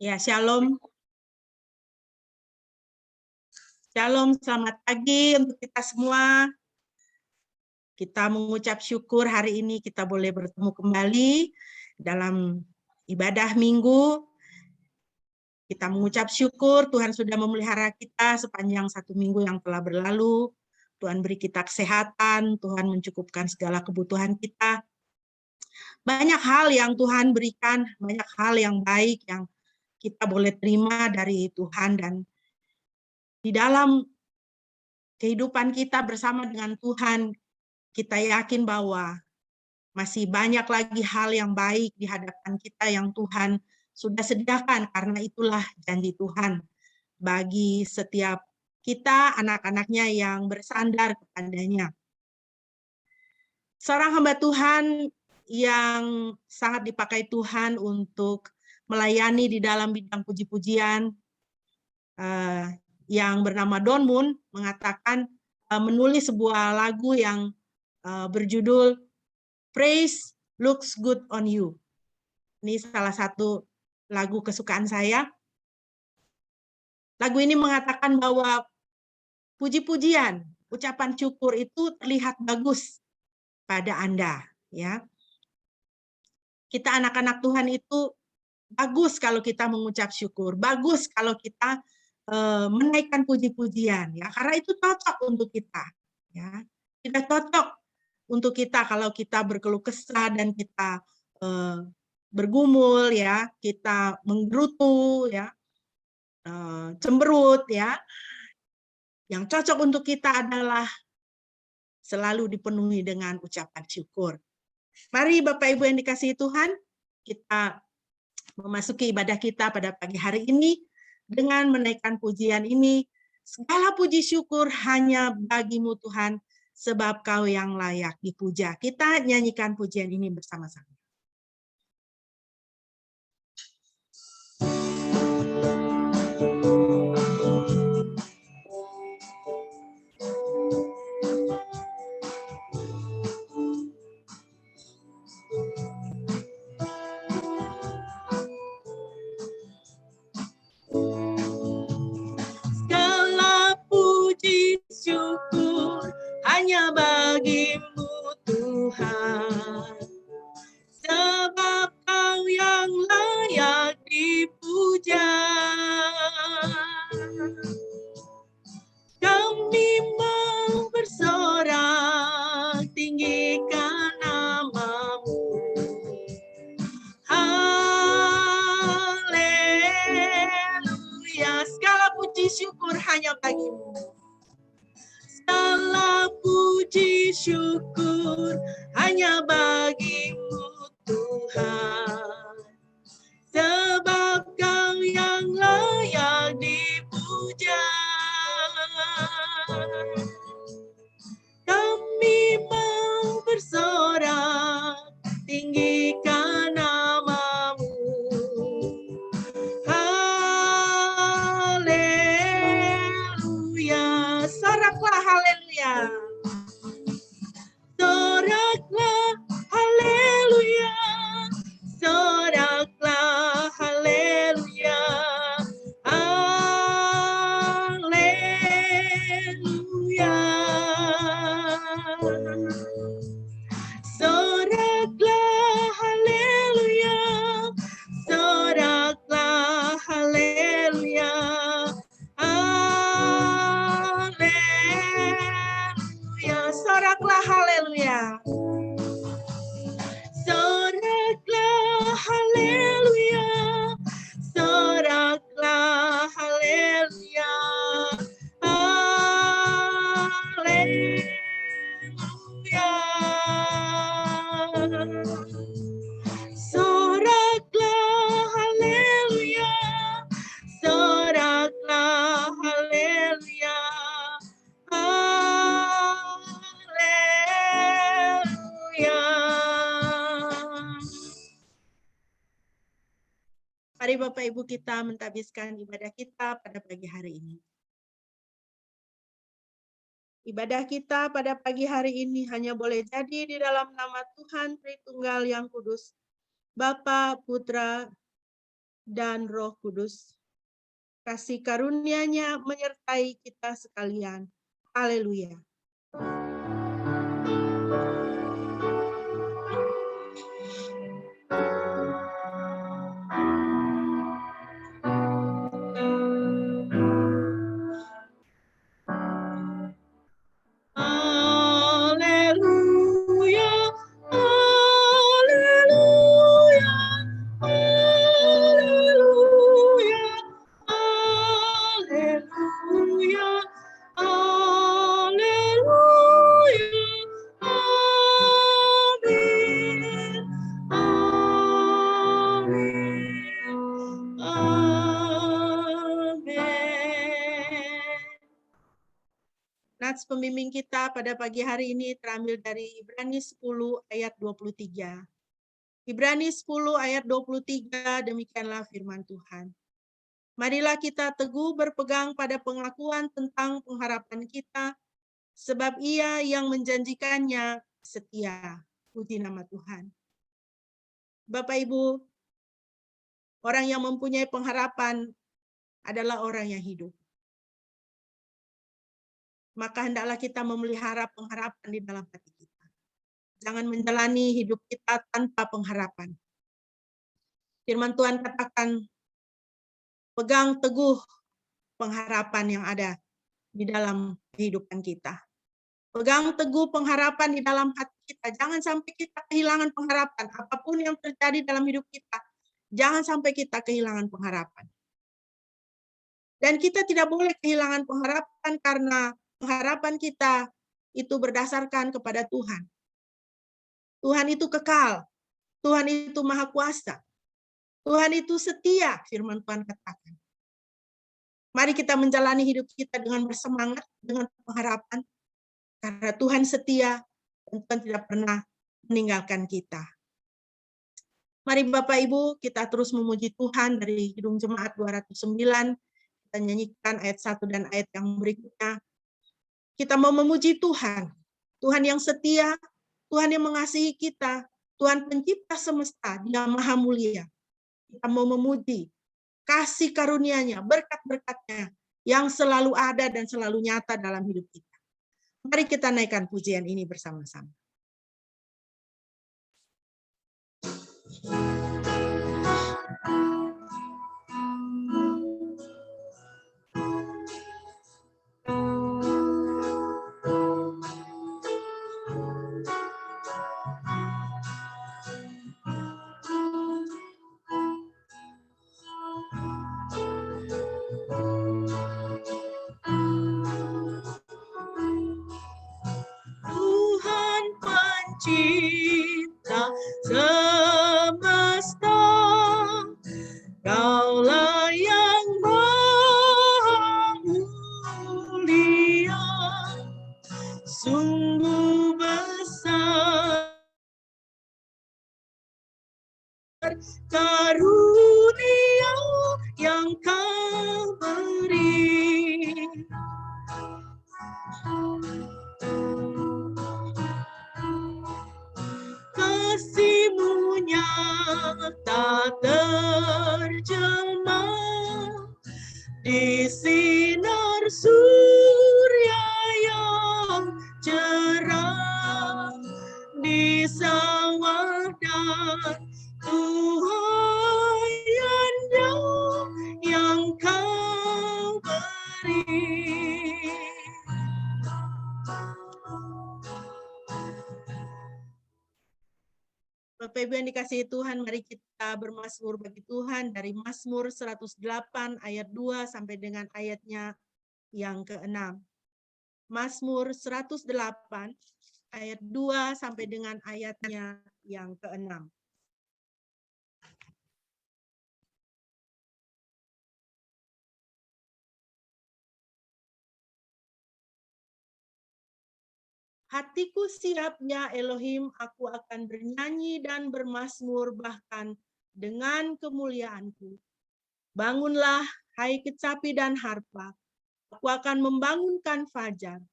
Ya, shalom. Shalom, selamat pagi untuk kita semua. Kita mengucap syukur hari ini kita boleh bertemu kembali dalam ibadah minggu. Kita mengucap syukur Tuhan sudah memelihara kita sepanjang 1 minggu yang telah berlalu. Tuhan beri kita kesehatan, Tuhan mencukupkan segala kebutuhan kita. Banyak hal yang Tuhan berikan, banyak hal yang baik yang kita boleh terima dari Tuhan, dan di dalam kehidupan kita bersama dengan Tuhan, kita yakin bahwa masih banyak lagi hal yang baik di hadapan kita yang Tuhan sudah sediakan, karena itulah janji Tuhan bagi setiap kita, anak-anaknya yang bersandar kepadanya. Seorang hamba Tuhan yang sangat dipakai Tuhan untuk melayani di dalam bidang puji-pujian, yang bernama Don Moon, mengatakan menulis sebuah lagu yang berjudul Praise Looks Good on You. Ini salah satu lagu kesukaan saya. Lagu ini mengatakan bahwa puji-pujian, ucapan syukur itu terlihat bagus pada Anda, ya. Kita anak-anak Tuhan itu bagus kalau kita mengucap syukur, bagus kalau kita menaikkan puji-pujian, ya, karena itu cocok untuk kita, ya. Tidak cocok untuk kita kalau kita berkeluh kesah dan kita bergumul, ya, kita menggerutu, ya, cemberut, ya. Yang cocok untuk kita adalah selalu dipenuhi dengan ucapan syukur. Mari Bapak Ibu yang dikasihi Tuhan, kita memasuki ibadah kita pada pagi hari ini dengan menaikkan pujian ini. Segala puji syukur hanya bagimu Tuhan, sebab Kau yang layak dipuja. Kita nyanyikan pujian ini bersama-sama. Segala puji syukur hanya bagimu Tuhan, sebab Kau yang layak dipuja. Kami mau bersorak tinggikan nama-Mu. Haleluya, segala puji syukur hanya bagimu. Segala puji syukur hanya bagimu Tuhan, sebab Kau yang layak dipuja. Kami mau bersorak tinggikan nama-Mu. Haleluya, soraklah haleluya. Soraklah haleluya, soraklah haleluya. Haleluya. Soraklah haleluya, soraklah haleluya. Haleluya, soraklah haleluya. Soraklah haleluya, soraklah haleluya. Haleluya. Soraklah haleluya, soraklah haleluya. Haleluya. Mari Bapak Ibu kita mentadbiskan ibadah kita pada pagi hari ini. Ibadah kita pada pagi hari ini hanya boleh jadi di dalam nama Tuhan Tritunggal yang Kudus, Bapa, Putra, dan Roh Kudus. Kasih karunia-Nya menyertai kita sekalian. Haleluya. Haleluya, haleluya, haleluya, haleluya, haleluya, amin, amin, amin. Nats pembimbing kita pada pagi hari ini terambil dari Ibrani 10 ayat 23. Ibrani 10 ayat 23, demikianlah firman Tuhan. Marilah kita teguh berpegang pada pengakuan tentang pengharapan kita, sebab Ia yang menjanjikannya setia. Puji nama Tuhan. Bapak Ibu, orang yang mempunyai pengharapan adalah orang yang hidup. Maka hendaklah kita memelihara pengharapan di dalam hati kita. Jangan menjalani hidup kita tanpa pengharapan. Firman Tuhan katakan, pegang teguh pengharapan yang ada di dalam kehidupan kita. Pegang teguh pengharapan di dalam hati kita. Jangan sampai kita kehilangan pengharapan. Apapun yang terjadi dalam hidup kita, jangan sampai kita kehilangan pengharapan. Dan kita tidak boleh kehilangan pengharapan karena pengharapan kita itu berdasarkan kepada Tuhan. Tuhan itu kekal. Tuhan itu maha kuasa. Tuhan itu setia, firman Tuhan katakan. Mari kita menjalani hidup kita dengan bersemangat, dengan pengharapan. Karena Tuhan setia dan Tuhan tidak pernah meninggalkan kita. Mari Bapak Ibu, kita terus memuji Tuhan dari Kidung Jemaat 209. Kita nyanyikan ayat 1 dan ayat yang berikutnya. Kita mau memuji Tuhan. Tuhan yang setia, Tuhan yang mengasihi kita, Tuhan pencipta semesta, Dia maha mulia. Kita mau memuji kasih karunia-Nya, berkat-berkat-Nya yang selalu ada dan selalu nyata dalam hidup kita. Mari kita naikkan pujian ini bersama-sama. Tuhan pencipta semesta, Kaulah yang maha mulia, sungguh besar karunia yang Kau beri. Kasih-Mu nyata terjemah di sinar surya yang cerah, di sawah dan tuaiannya yang Kau beri. Bapak Ibu yang dikasihi Tuhan, mari kita bermazmur bagi Tuhan dari Mazmur 108 ayat 2 sampai dengan ayatnya yang ke-6. Mazmur 108 ayat 2 sampai dengan ayatnya yang ke-6. Hatiku siap, ya Elohim, aku akan bernyanyi dan bermazmur bahkan dengan kemuliaanku. Bangunlah, hai kecapi dan harpa, aku akan membangunkan fajar.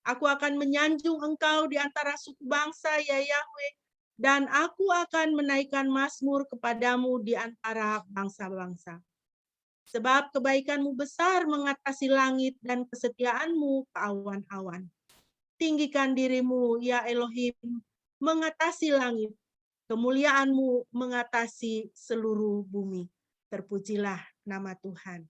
Aku akan menyanjung Engkau di antara suku bangsa, ya Yahweh, dan aku akan menaikkan mazmur kepadamu di antara bangsa-bangsa. Sebab kebaikanmu besar mengatasi langit dan kesetiaanmu ke awan-awan. Tinggikan dirimu, ya Elohim, mengatasi langit. Kemuliaanmu mengatasi seluruh bumi. Terpujilah nama Tuhan.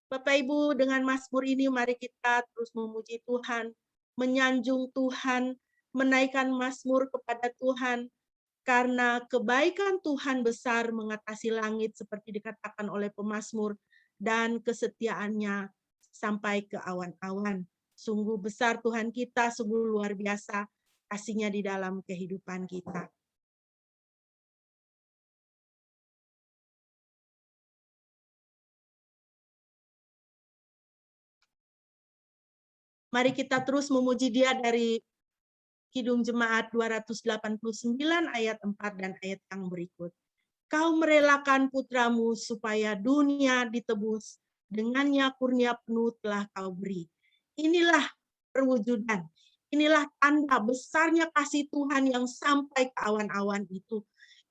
Bapak Ibu, dengan mazmur ini mari kita terus memuji Tuhan, menyanjung Tuhan, menaikkan mazmur kepada Tuhan, karena kebaikan Tuhan besar mengatasi langit seperti dikatakan oleh pemazmur, dan kesetiaannya sampai ke awan-awan. Sungguh besar Tuhan kita, sungguh luar biasa kasih-Nya di dalam kehidupan kita. Mari kita terus memuji Dia dari Kidung Jemaat 289 ayat 4 dan ayat yang berikut. Kau merelakan putramu supaya dunia ditebus, dengannya kurnia penuh telah kau beri. Inilah perwujudan, inilah tanda besarnya kasih Tuhan yang sampai ke awan-awan itu.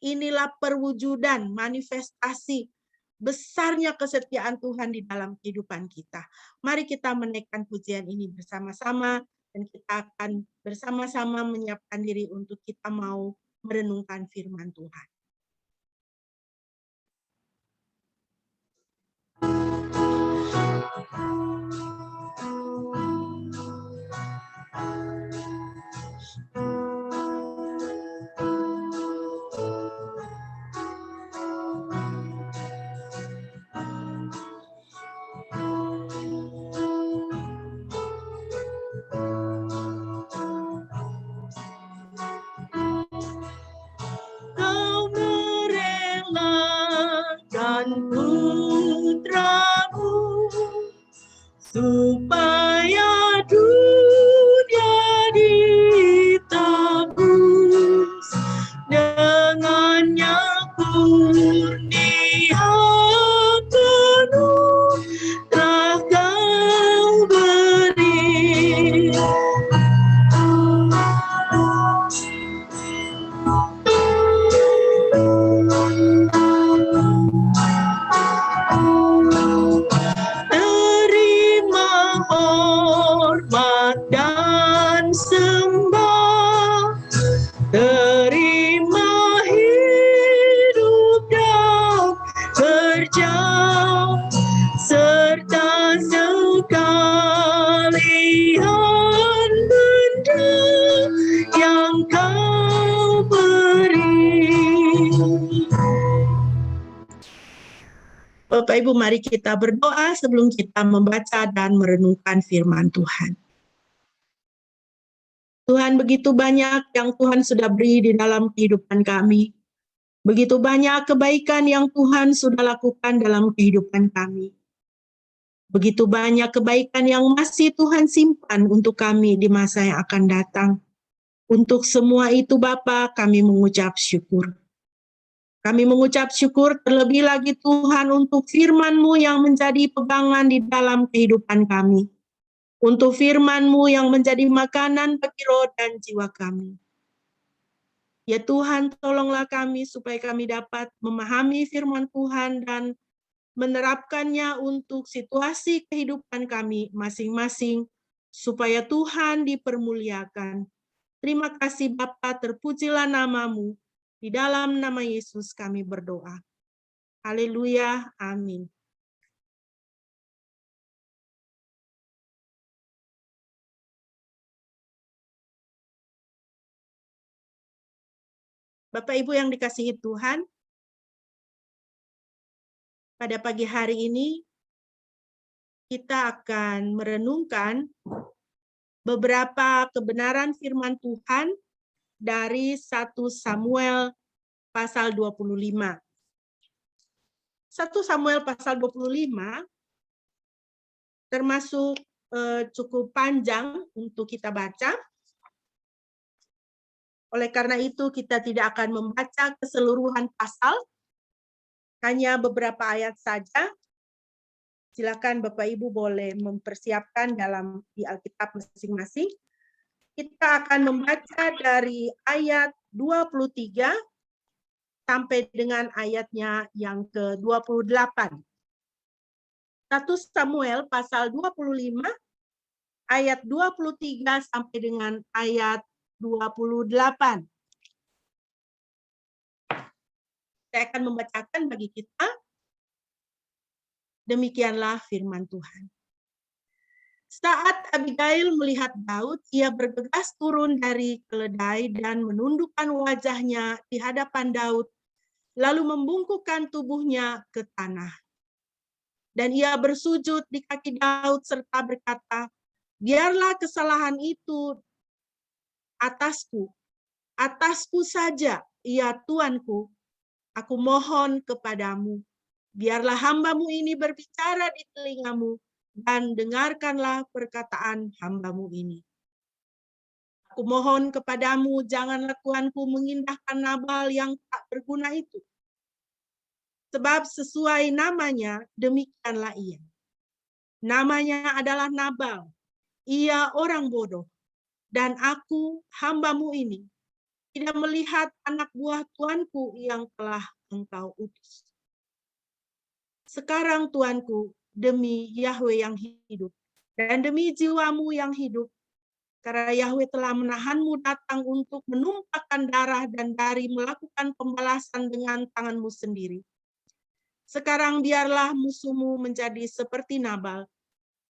Inilah perwujudan, manifestasi besarnya kesetiaan Tuhan di dalam kehidupan kita. Mari kita menaikkan pujian ini bersama-sama, dan kita akan bersama-sama menyiapkan diri untuk kita mau merenungkan firman Tuhan. Kau merelakan putramu supaya dunia ditebus, dengannya kurnia penuh telah kau beri. Terima hormat dan sembah, terima hidup dan kerja, serta sekalian benda yang kau beri. Bapak Ibu, mari kita berdoa sebelum kita membaca dan merenungkan firman Tuhan. Tuhan, begitu banyak yang Tuhan sudah beri di dalam kehidupan kami. Begitu banyak kebaikan yang Tuhan sudah lakukan dalam kehidupan kami. Begitu banyak kebaikan yang masih Tuhan simpan untuk kami di masa yang akan datang. Untuk semua itu Bapa, kami mengucap syukur. Kami mengucap syukur terlebih lagi Tuhan untuk firman-Mu yang menjadi pegangan di dalam kehidupan kami. Untuk firman-Mu yang menjadi makanan bagi roh dan jiwa kami. Ya Tuhan, tolonglah kami supaya kami dapat memahami firman Tuhan dan menerapkannya untuk situasi kehidupan kami masing-masing, supaya Tuhan dipermuliakan. Terima kasih Bapa, terpujilah nama-Mu. Di dalam nama Yesus kami berdoa. Haleluya, amin. Bapak Ibu yang dikasihi Tuhan, pada pagi hari ini kita akan merenungkan beberapa kebenaran firman Tuhan dari 1 Samuel pasal 25. 1 Samuel pasal 25 termasuk cukup panjang untuk kita baca. Oleh karena itu kita tidak akan membaca keseluruhan pasal, hanya beberapa ayat saja. Silakan Bapak Ibu boleh mempersiapkan di Alkitab masing-masing. Kita akan membaca dari ayat 23 sampai dengan ayatnya yang ke-28. 1 Samuel pasal 25 ayat 23 sampai dengan ayat 28. Saya akan membacakan bagi kita. Demikianlah firman Tuhan. Saat Abigail melihat Daud, ia bergegas turun dari keledai dan menundukkan wajahnya di hadapan Daud, lalu membungkukkan tubuhnya ke tanah. Dan ia bersujud di kaki Daud serta berkata, biarlah kesalahan itu atasku saja, ya Tuanku, aku mohon kepadamu, biarlah hambamu ini berbicara di telingamu, dan dengarkanlah perkataan hambamu ini. Aku mohon kepadamu, janganlah Tuanku mengindahkan Nabal yang tak berguna itu. Sebab sesuai namanya, demikianlah ia. Namanya adalah Nabal, ia orang bodoh, dan aku, hambamu ini, tidak melihat anak buah Tuanku yang telah engkau utus. Sekarang Tuanku, demi Yahweh yang hidup, dan demi jiwamu yang hidup, karena Yahweh telah menahanmu datang untuk menumpahkan darah dan dari melakukan pembalasan dengan tanganmu sendiri. Sekarang biarlah musuhmu menjadi seperti Nabal,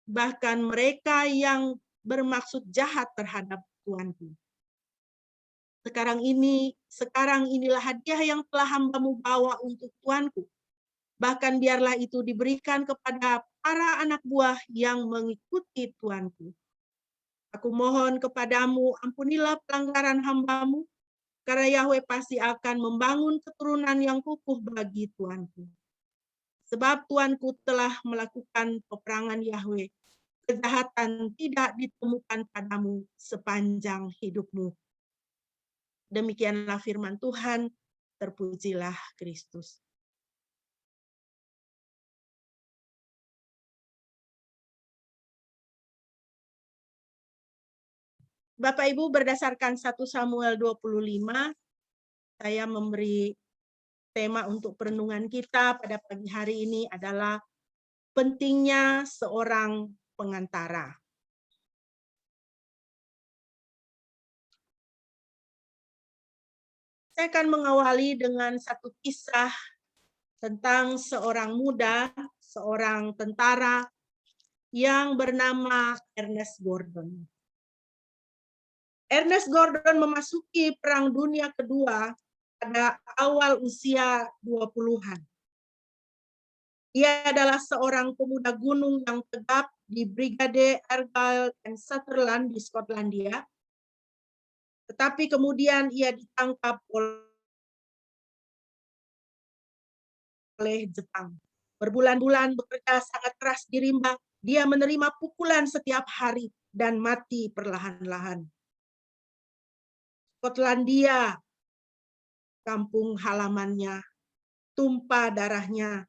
bahkan mereka yang bermaksud jahat terhadap Tuanku. Sekarang inilah hadiah yang telah hambamu bawa untuk Tuanku. Bahkan biarlah itu diberikan kepada para anak buah yang mengikuti Tuanku. Aku mohon kepadamu, ampunilah pelanggaran hambamu, karena Yahweh pasti akan membangun keturunan yang kukuh bagi Tuanku. Sebab Tuanku telah melakukan peperangan Yahweh, kejahatan tidak ditemukan padamu sepanjang hidupmu. Demikianlah firman Tuhan, terpujilah Kristus. Bapak Ibu, berdasarkan 1 Samuel 25, saya memberi tema untuk perenungan kita pada pagi hari ini adalah pentingnya seorang pengantara. Saya akan mengawali dengan satu kisah tentang seorang muda, seorang tentara yang bernama Ernest Gordon. Ernest Gordon memasuki Perang Dunia Kedua pada awal usia 20-an. Ia adalah seorang pemuda gunung yang tegap di Brigade Argyll and Sutherland di Skotlandia. Tetapi kemudian ia ditangkap oleh Jepang. Berbulan-bulan bekerja sangat keras di rimba, dia menerima pukulan setiap hari dan mati perlahan-lahan. Skotlandia, kampung halamannya, tumpah darahnya,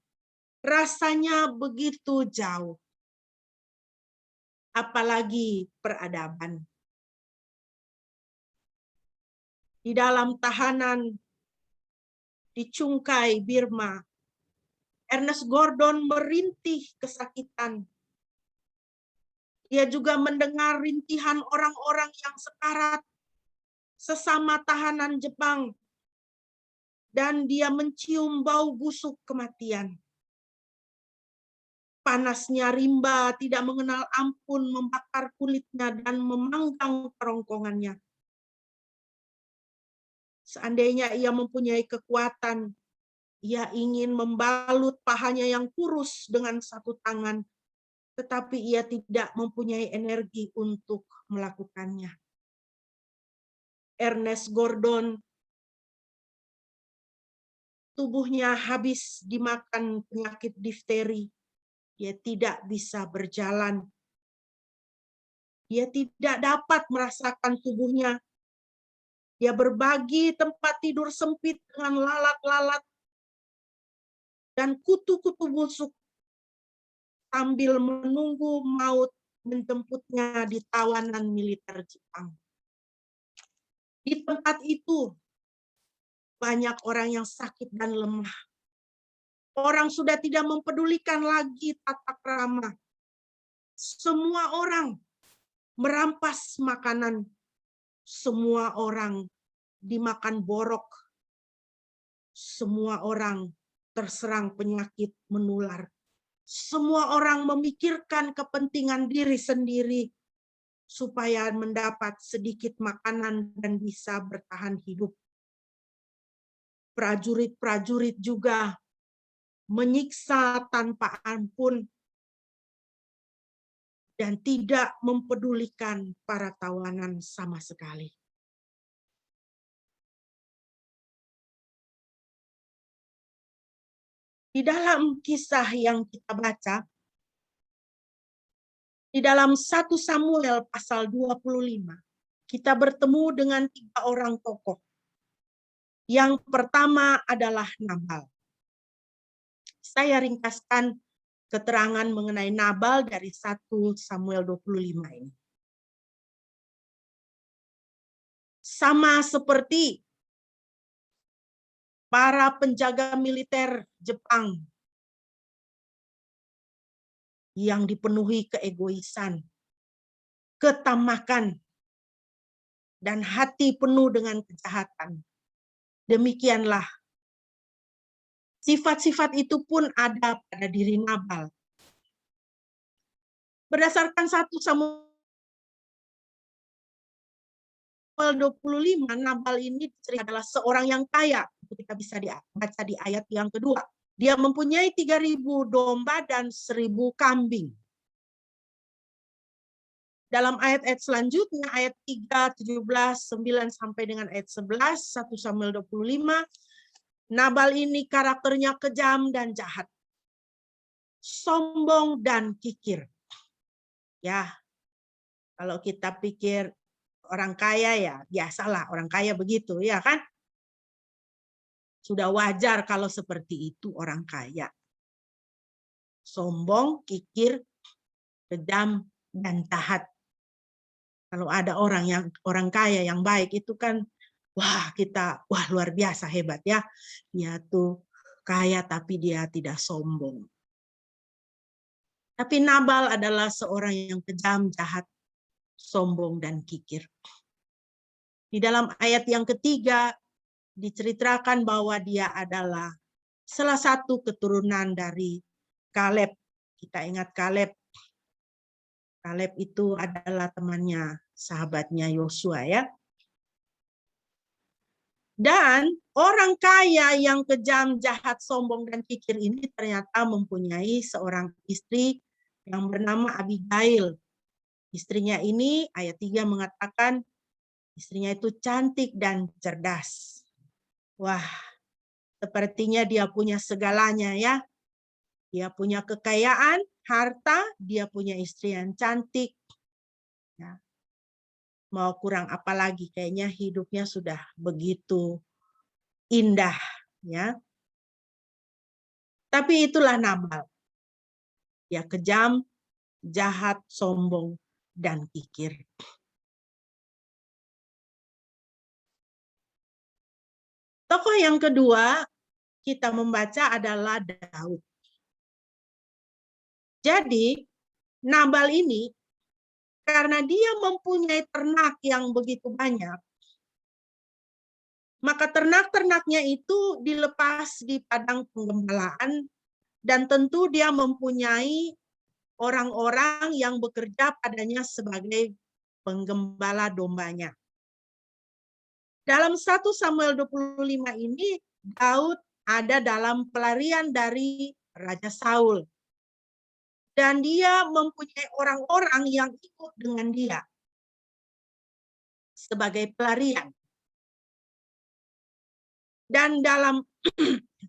rasanya begitu jauh. Apalagi peradaban. Di dalam tahanan di Chungkai, Burma, Ernest Gordon merintih kesakitan. Dia juga mendengar rintihan orang-orang yang sekarat, sesama tahanan Jepang, dan dia mencium bau busuk kematian. Panasnya rimba tidak mengenal ampun membakar kulitnya dan memanggang kerongkongannya. Seandainya ia mempunyai kekuatan, ia ingin membalut pahanya yang kurus dengan satu tangan, tetapi ia tidak mempunyai energi untuk melakukannya. Ernest Gordon, tubuhnya habis dimakan penyakit difteri. Dia tidak bisa berjalan. Dia tidak dapat merasakan tubuhnya. Dia berbagi tempat tidur sempit dengan lalat-lalat dan kutu-kutu busuk sambil menunggu maut menjemputnya di tawanan militer Jepang. Di tempat itu, banyak orang yang sakit dan lemah. Orang sudah tidak mempedulikan lagi tata krama. Semua orang merampas makanan. Semua orang dimakan borok. Semua orang terserang penyakit menular. Semua orang memikirkan kepentingan diri sendiri supaya mendapat sedikit makanan dan bisa bertahan hidup. Prajurit-prajurit juga menyiksa tanpa ampun dan tidak mempedulikan para tawanan sama sekali. Di dalam kisah yang kita baca, di dalam 1 Samuel pasal 25, kita bertemu dengan 3 orang tokoh. Yang pertama adalah Nabal. Saya ringkaskan keterangan mengenai Nabal dari 1 Samuel 25 ini. Sama seperti para penjaga militer Jepang yang dipenuhi keegoisan, ketamakan, dan hati penuh dengan kejahatan. Demikianlah sifat-sifat itu pun ada pada diri Nabal. Berdasarkan 1 Samuel 25, Nabal ini adalah seorang yang kaya. Kita bisa baca di ayat yang kedua. Dia mempunyai 3.000 domba dan 1.000 kambing. Dalam ayat-ayat selanjutnya, ayat 3, 17, 9 sampai dengan ayat 11, 1 Samuel 25, Nabal ini karakternya kejam dan jahat. Sombong dan kikir. Ya, kalau kita pikir orang kaya ya biasalah orang kaya begitu ya kan. Sudah wajar kalau seperti itu orang kaya. Sombong, kikir, kejam, dan jahat. Kalau ada orang kaya yang baik itu kan wah luar biasa hebat ya. Dia tuh kaya tapi dia tidak sombong. Tapi Nabal adalah seorang yang kejam, jahat, sombong, dan kikir. Di dalam ayat yang ketiga diceritakan bahwa dia adalah salah satu keturunan dari Kaleb. Kita ingat Kaleb. Kaleb itu adalah temannya, sahabatnya Yosua ya. Dan orang kaya yang kejam, jahat, sombong, dan kikir ini ternyata mempunyai seorang istri yang bernama Abigail. Istrinya ini, ayat 3 mengatakan, istrinya itu cantik dan cerdas. Wah, sepertinya dia punya segalanya ya. Dia punya kekayaan, harta, dia punya istri yang cantik. Ya. Mau kurang apa lagi? Kayaknya hidupnya sudah begitu indah. Ya. Tapi itulah Nabal. Dia kejam, jahat, sombong, dan kikir. Tokoh yang kedua kita membaca adalah Daud. Jadi Nabal ini karena dia mempunyai ternak yang begitu banyak, maka ternak-ternaknya itu dilepas di padang penggembalaan dan tentu dia mempunyai orang-orang yang bekerja padanya sebagai penggembala dombanya. Dalam 1 Samuel 25 ini, Daud ada dalam pelarian dari Raja Saul. Dan dia mempunyai orang-orang yang ikut dengan dia sebagai pelarian. Dan dalam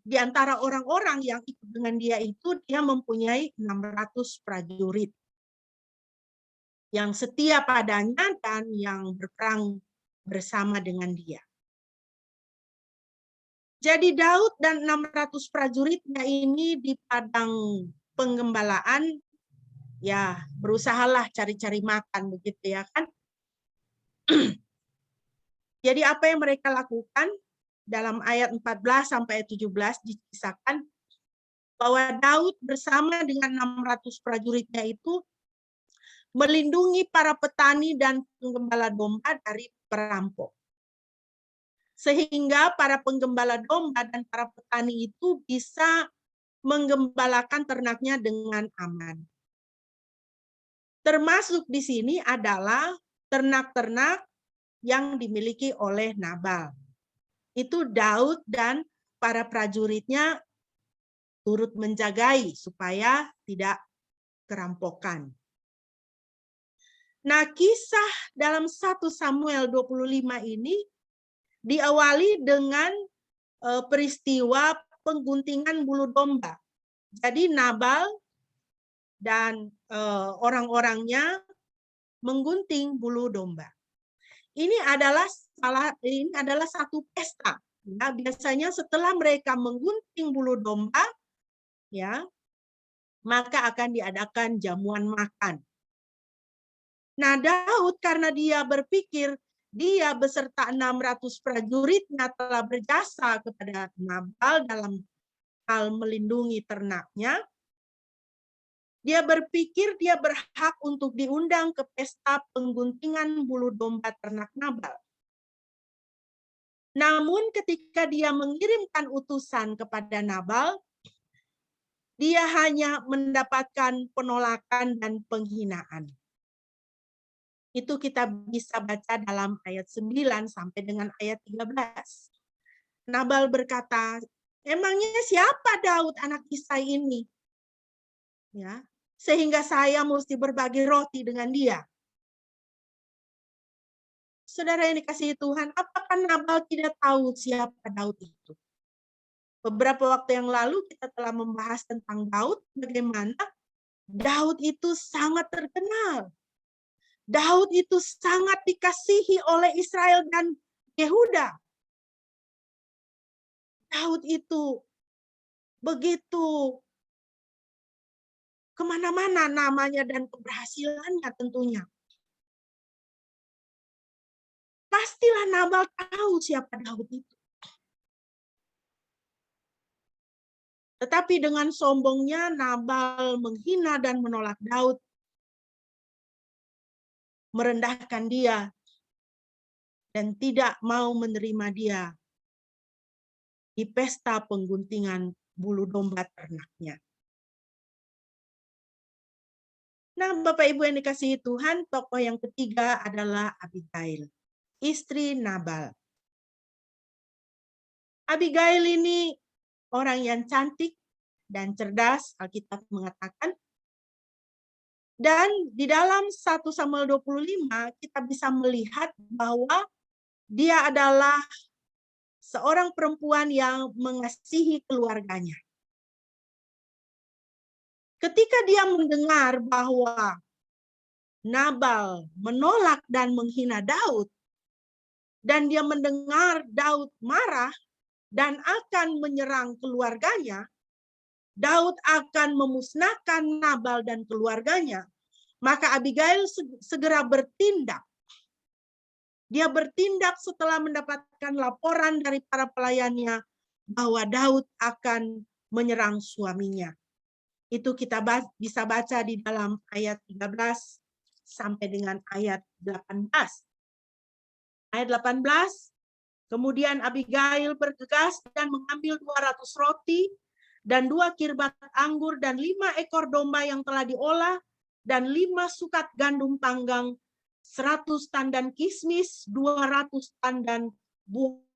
di antara orang-orang yang ikut dengan dia itu, dia mempunyai 600 prajurit yang setia padanya dan yang berperang bersama dengan dia. Jadi Daud dan 600 prajuritnya ini di padang penggembalaan, ya berusahalah cari-cari makan begitu ya kan. Jadi apa yang mereka lakukan? dalam ayat 14 sampai 17 dikisahkan bahwa Daud bersama dengan 600 prajuritnya itu melindungi para petani dan penggembala domba dari perampok. Sehingga para penggembala domba dan para petani itu bisa menggembalakan ternaknya dengan aman. Termasuk di sini adalah ternak-ternak yang dimiliki oleh Nabal. Itu Daud dan para prajuritnya turut menjagai supaya tidak kerampokan. Nah, kisah dalam 1 Samuel 25 ini diawali dengan peristiwa pengguntingan bulu domba. Jadi Nabal dan orang-orangnya menggunting bulu domba. Ini adalah satu pesta. Ya, biasanya setelah mereka menggunting bulu domba, ya, maka akan diadakan jamuan makan. Nah, Daud karena dia berpikir dia beserta 600 prajuritnya telah berjasa kepada Nabal dalam hal melindungi ternaknya, dia berpikir dia berhak untuk diundang ke pesta pengguntingan bulu domba ternak Nabal. Namun ketika dia mengirimkan utusan kepada Nabal, dia hanya mendapatkan penolakan dan penghinaan. Itu kita bisa baca dalam ayat 9 sampai dengan ayat 13. Nabal berkata, emangnya siapa Daud anak Isai ini? Ya, sehingga saya mesti berbagi roti dengan dia. Saudara yang dikasihi Tuhan, apakah Nabal tidak tahu siapa Daud itu? Beberapa waktu yang lalu kita telah membahas tentang Daud, bagaimana Daud itu sangat terkenal. Daud itu sangat dikasihi oleh Israel dan Yehuda. Daud itu begitu kemana-mana namanya dan keberhasilannya tentunya. Pastilah Nabal tahu siapa Daud itu. Tetapi dengan sombongnya Nabal menghina dan menolak Daud, merendahkan dia, dan tidak mau menerima dia di pesta pengguntingan bulu domba ternaknya. Nah, Bapak Ibu yang dikasihi Tuhan, tokoh yang ketiga adalah Abigail, istri Nabal. Abigail ini orang yang cantik dan cerdas, Alkitab mengatakan. Dan di dalam 1 Samuel 25 kita bisa melihat bahwa dia adalah seorang perempuan yang mengasihi keluarganya. Ketika dia mendengar bahwa Nabal menolak dan menghina Daud, dan dia mendengar Daud marah dan akan menyerang keluarganya, Daud akan memusnahkan Nabal dan keluarganya, maka Abigail segera bertindak. Dia bertindak setelah mendapatkan laporan dari para pelayannya bahwa Daud akan menyerang suaminya. Itu kita bisa baca di dalam ayat 13 sampai dengan ayat 18. Ayat 18, kemudian Abigail bergegas dan mengambil 200 roti dan 2 kirbat anggur dan 5 ekor domba yang telah diolah dan 5 sukat gandum panggang, 100 tandan kismis, 200 tandan buah.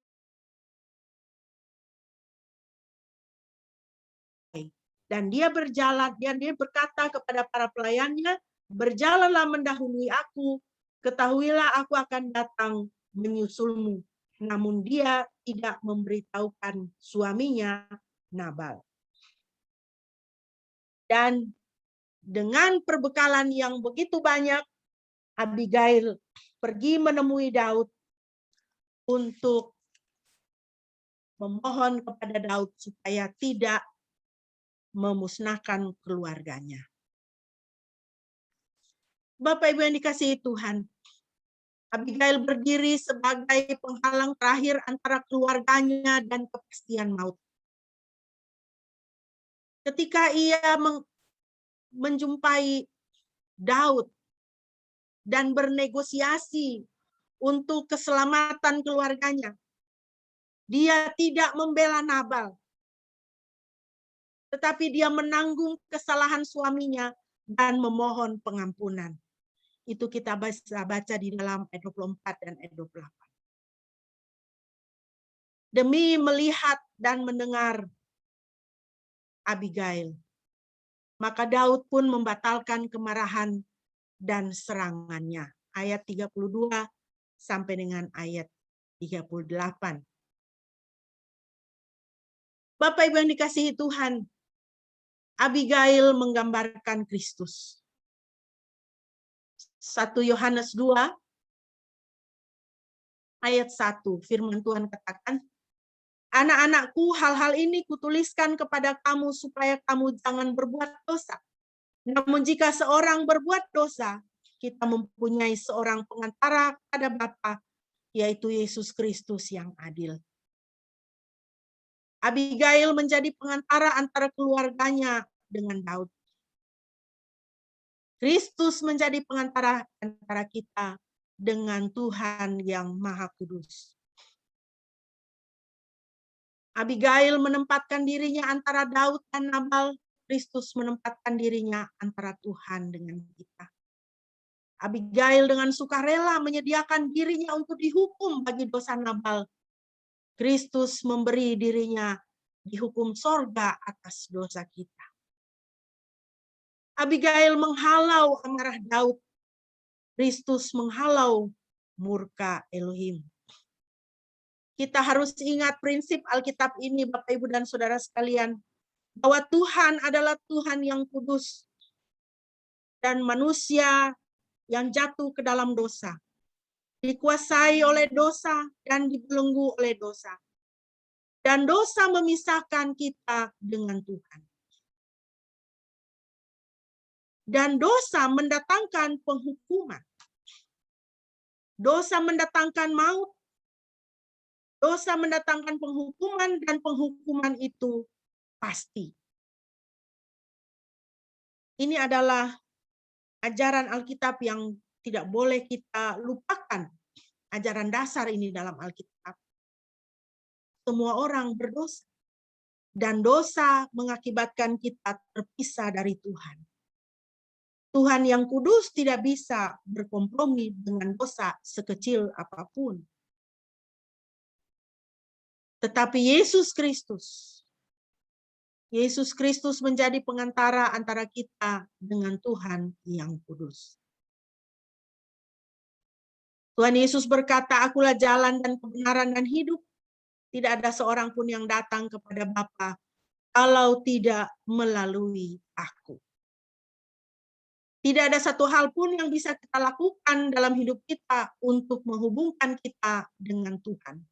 Dan dia berjalan, dan dia berkata kepada para pelayannya, berjalanlah mendahului aku, ketahuilah aku akan datang menyusulmu. Namun dia tidak memberitahukan suaminya Nabal. Dan dengan perbekalan yang begitu banyak, Abigail pergi menemui Daud untuk memohon kepada Daud supaya tidak memusnahkan keluarganya. Bapak Ibu yang dikasihi Tuhan, Abigail berdiri sebagai penghalang terakhir antara keluarganya dan kepastian maut. Ketika ia menjumpai Daud dan bernegosiasi untuk keselamatan keluarganya, dia tidak membela Nabal, tetapi dia menanggung kesalahan suaminya dan memohon pengampunan. Itu kita baca di dalam ayat 24 dan ayat 28. Demi melihat dan mendengar Abigail, maka Daud pun membatalkan kemarahan dan serangannya. Ayat 32 sampai dengan ayat 38. Bapak Ibu yang dikasihi Tuhan, Abigail menggambarkan Kristus. 1 Yohanes 2 ayat 1, firman Tuhan katakan, anak-anakku, hal-hal ini kutuliskan kepada kamu supaya kamu jangan berbuat dosa. Namun jika seorang berbuat dosa, kita mempunyai seorang pengantara kepada Bapa, yaitu Yesus Kristus yang adil. Abigail menjadi pengantara antara keluarganya dengan Daud. Kristus menjadi pengantara antara kita dengan Tuhan yang Maha Kudus. Abigail menempatkan dirinya antara Daud dan Nabal. Kristus menempatkan dirinya antara Tuhan dengan kita. Abigail dengan sukarela menyediakan dirinya untuk dihukum bagi dosa Nabal. Kristus memberi dirinya dihukum sorga atas dosa kita. Abigail menghalau amarah Daud. Kristus menghalau murka Elohim. Kita harus ingat prinsip Alkitab ini, Bapak, Ibu, dan Saudara sekalian, bahwa Tuhan adalah Tuhan yang kudus dan manusia yang jatuh ke dalam dosa, dikuasai oleh dosa dan dibelenggu oleh dosa. Dan dosa memisahkan kita dengan Tuhan. Dan dosa mendatangkan penghukuman. Dosa mendatangkan maut. Dosa mendatangkan penghukuman, dan penghukuman itu pasti. Ini adalah ajaran Alkitab yang tidak boleh kita lupakan. Ajaran dasar ini dalam Alkitab. Semua orang berdosa. Dan dosa mengakibatkan kita terpisah dari Tuhan. Tuhan yang kudus tidak bisa berkompromi dengan dosa sekecil apapun. Tetapi Yesus Kristus menjadi pengantara antara kita dengan Tuhan yang kudus. Tuhan Yesus berkata, akulah jalan dan kebenaran dan hidup. Tidak ada seorang pun yang datang kepada Bapa kalau tidak melalui aku. Tidak ada satu hal pun yang bisa kita lakukan dalam hidup kita untuk menghubungkan kita dengan Tuhan.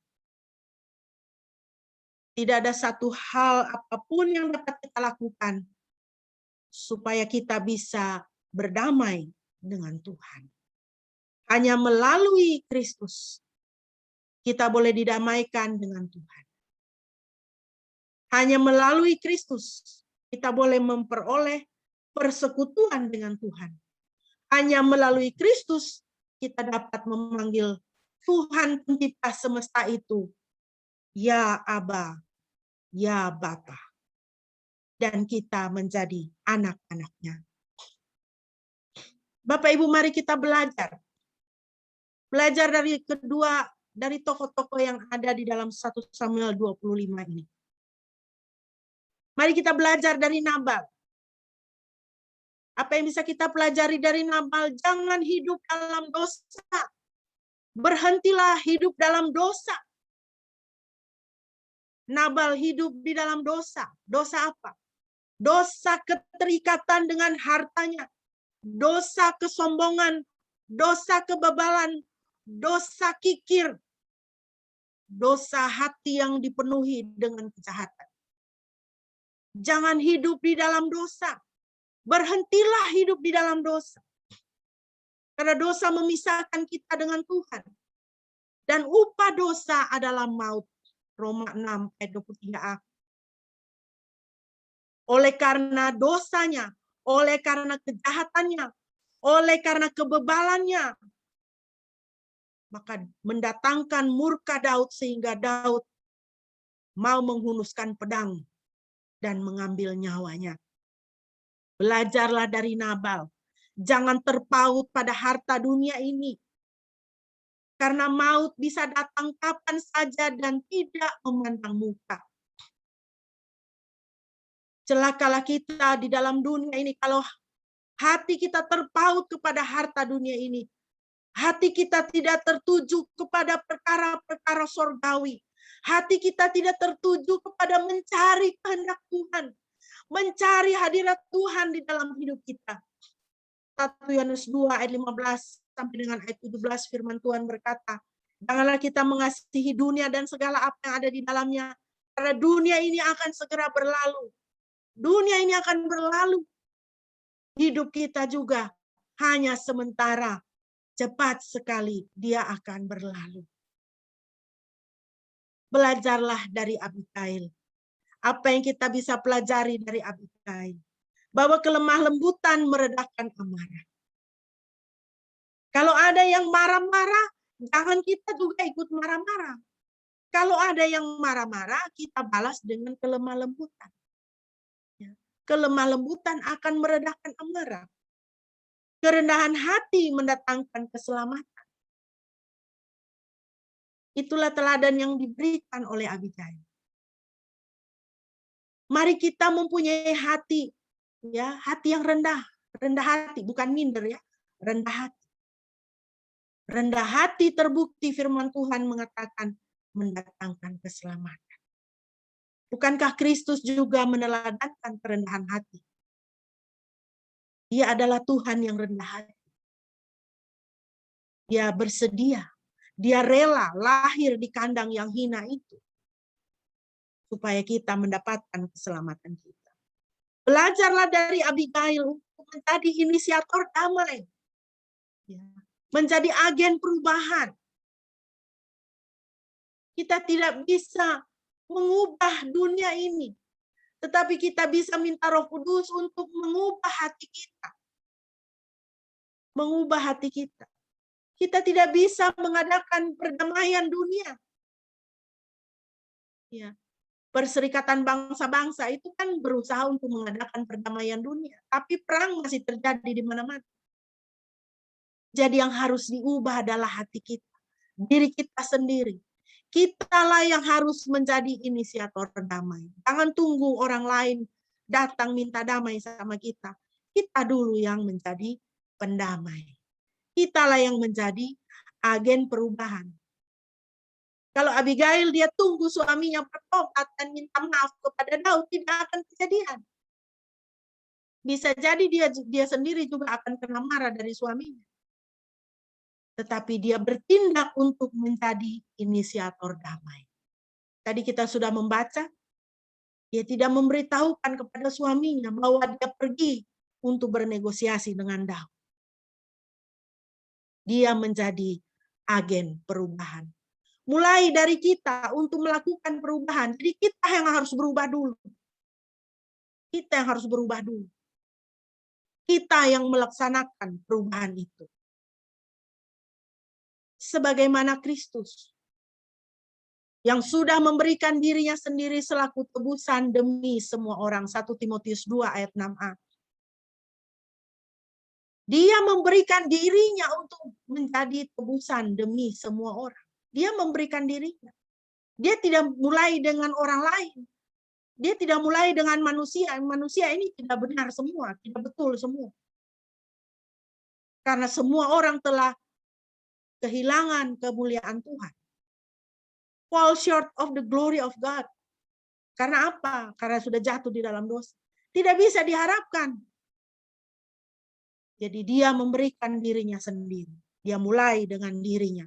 Tidak ada satu hal apapun yang dapat kita lakukan supaya kita bisa berdamai dengan Tuhan. Hanya melalui Kristus kita boleh didamaikan dengan Tuhan. Hanya melalui Kristus kita boleh memperoleh persekutuan dengan Tuhan. Hanya melalui Kristus kita dapat memanggil Tuhan pencipta semesta itu, ya Aba, ya Bapa. Dan kita menjadi anak-anaknya. Bapak Ibu, mari kita belajar. Belajar dari tokoh-tokoh yang ada di dalam 1 Samuel 25 ini. Mari kita belajar dari Nabal. Apa yang bisa kita pelajari dari Nabal? Jangan hidup dalam dosa. Berhentilah hidup dalam dosa. Nabal hidup di dalam dosa. Dosa apa? Dosa keterikatan dengan hartanya. Dosa kesombongan. Dosa kebebalan. Dosa kikir. Dosa hati yang dipenuhi dengan kejahatan. Jangan hidup di dalam dosa. Berhentilah hidup di dalam dosa. Karena dosa memisahkan kita dengan Tuhan. Dan upah dosa adalah maut. Roma 6 ayat 23a. Oleh karena dosanya, oleh karena kejahatannya, oleh karena kebebalannya, maka mendatangkan murka Daud sehingga Daud mau menghunuskan pedang dan mengambil nyawanya. Belajarlah dari Nabal. Jangan terpaut pada harta dunia ini. Karena maut bisa datang kapan saja dan tidak memandang muka. Celakalah kita di dalam dunia ini kalau hati kita terpaut kepada harta dunia ini. Hati kita tidak tertuju kepada perkara-perkara sorgawi. Hati kita tidak tertuju kepada mencari kehendak Tuhan. Mencari hadirat Tuhan di dalam hidup kita. 1 Yohanes 2 ayat 15 sampai dengan ayat 17 firman Tuhan berkata, janganlah kita mengasihi dunia dan segala apa yang ada di dalamnya. Karena dunia ini akan segera berlalu. Dunia ini akan berlalu. Hidup kita juga hanya sementara. Cepat sekali dia akan berlalu. Belajarlah dari Abigail. Apa yang kita bisa pelajari dari Abigail? Bahwa kelemah lembutan meredakan amarah. Kalau ada yang marah-marah, jangan kita juga ikut marah-marah. Kalau ada yang marah-marah, kita balas dengan kelemah lembutan. Kelemah lembutan akan meredakan amarah. Kerendahan hati mendatangkan keselamatan. Itulah teladan yang diberikan oleh Abigail. Mari kita mempunyai hati, ya, hati yang rendah hati, bukan minder ya, rendah hati. Rendah hati terbukti firman Tuhan mengatakan mendatangkan keselamatan. Bukankah Kristus juga meneladankan kerendahan hati? Dia adalah Tuhan yang rendah hati. Dia bersedia, dia rela lahir di kandang yang hina itu supaya kita mendapatkan keselamatan kita. Belajarlah dari Abigail untuk menjadi inisiator damai. Menjadi agen perubahan. Kita tidak bisa mengubah dunia ini. Tetapi kita bisa minta Roh Kudus untuk mengubah hati kita. Mengubah hati kita. Kita tidak bisa mengadakan perdamaian dunia. Ya. Perserikatan bangsa-bangsa itu kan berusaha untuk mengadakan perdamaian dunia. Tapi perang masih terjadi di mana-mana. Jadi yang harus diubah adalah hati kita. Diri kita sendiri. Kitalah yang harus menjadi inisiator damai. Jangan tunggu orang lain datang minta damai sama kita. Kita dulu yang menjadi pendamai. Kitalah yang menjadi agen perubahan. Kalau Abigail dia tunggu suaminya bertobat dan minta maaf kepada Daud, tidak akan kejadian. Bisa jadi dia sendiri juga akan kena marah dari suaminya. Tetapi dia bertindak untuk menjadi inisiator damai. Tadi kita sudah membaca, dia tidak memberitahukan kepada suaminya bahwa dia pergi untuk bernegosiasi dengan Daud. Dia menjadi agen perubahan. Mulai dari kita untuk melakukan perubahan. Jadi kita yang harus berubah dulu. Kita yang harus berubah dulu. Kita yang melaksanakan perubahan itu. Sebagaimana Kristus yang sudah memberikan dirinya sendiri selaku tebusan demi semua orang. 1 Timotius 2 ayat 6a. Dia memberikan dirinya untuk menjadi tebusan demi semua orang. Dia memberikan dirinya. Dia tidak mulai dengan orang lain. Dia tidak mulai dengan manusia. Manusia ini tidak benar semua, tidak betul semua. Karena semua orang telah kehilangan kemuliaan Tuhan. Fall short of the glory of God. Karena apa? Karena sudah jatuh di dalam dosa. Tidak bisa diharapkan. Jadi dia memberikan dirinya sendiri. Dia mulai dengan dirinya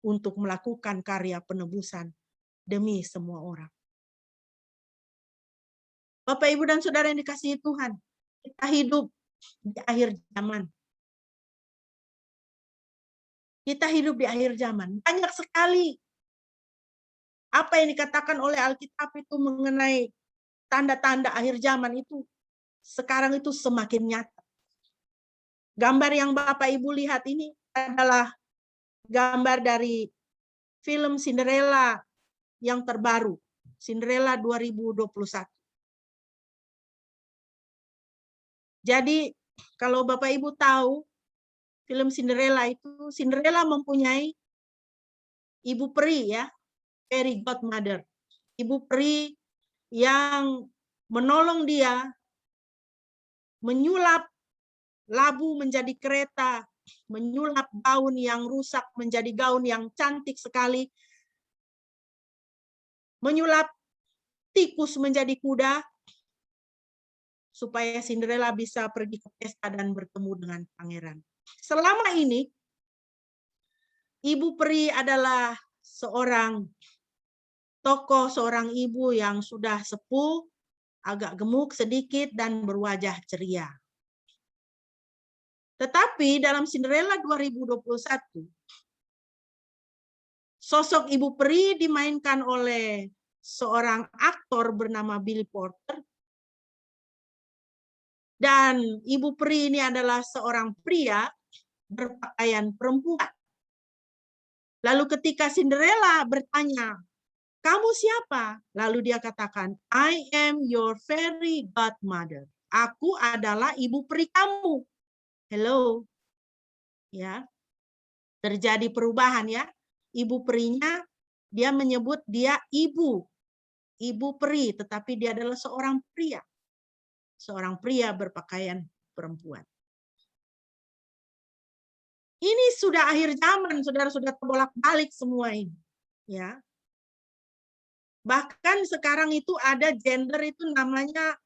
untuk melakukan karya penebusan demi semua orang. Bapak, Ibu, dan Saudara yang dikasihi Tuhan, kita hidup di akhir zaman. Kita hidup di akhir zaman. Banyak sekali apa yang dikatakan oleh Alkitab itu mengenai tanda-tanda akhir zaman itu sekarang itu semakin nyata. Gambar yang Bapak Ibu lihat ini adalah gambar dari film Cinderella yang terbaru, Cinderella 2021. Jadi kalau Bapak Ibu tahu film Cinderella itu, Cinderella mempunyai ibu peri ya, fairy godmother. Ibu peri yang menolong dia menyulap labu menjadi kereta, menyulap gaun yang rusak menjadi gaun yang cantik sekali, menyulap tikus menjadi kuda, supaya Cinderella bisa pergi ke pesta dan bertemu dengan pangeran. Selama ini, ibu peri adalah seorang tokoh, seorang ibu yang sudah sepuh, agak gemuk sedikit, dan berwajah ceria. Tetapi dalam Cinderella 2021, sosok ibu peri dimainkan oleh seorang aktor bernama Billy Porter. Dan ibu peri ini adalah seorang pria berpakaian perempuan. Lalu ketika Cinderella bertanya, "Kamu siapa?" Lalu dia katakan, "I am your fairy godmother." Aku adalah ibu peri kamu. Hello. Ya. Terjadi perubahan ya. Ibu perinya dia menyebut dia ibu peri, tetapi dia adalah seorang pria. Seorang pria berpakaian perempuan. Ini sudah akhir zaman, saudara, sudah terbolak-balik semua ini. Ya. Bahkan sekarang itu ada gender itu namanya